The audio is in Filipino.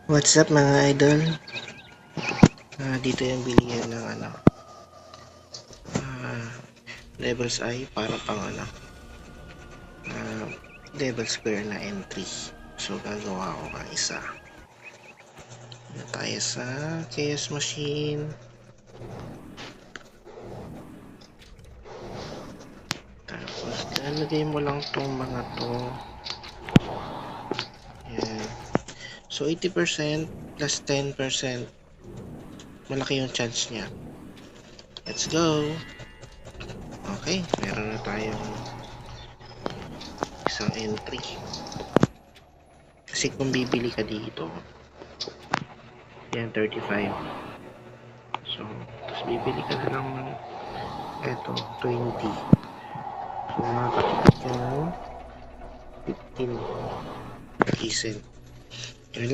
What's up mga idol? Dito yung bilihan ng Devil's Eye para pang Devil Square na entry. So gagawa ko ng isa. Tayo sa Chaos Machine. Tapos lalagay mo lang tong mga to. Yan. So 80% plus 10%, malaki yung chance niya. Let's go! Okay, meron na tayong isang entry. Kasi kung bibili ka dito, yan 35. So, tapos bibili ka na lang ng eto, 20. So, makakapit ka ng 15 decent. Yun lang.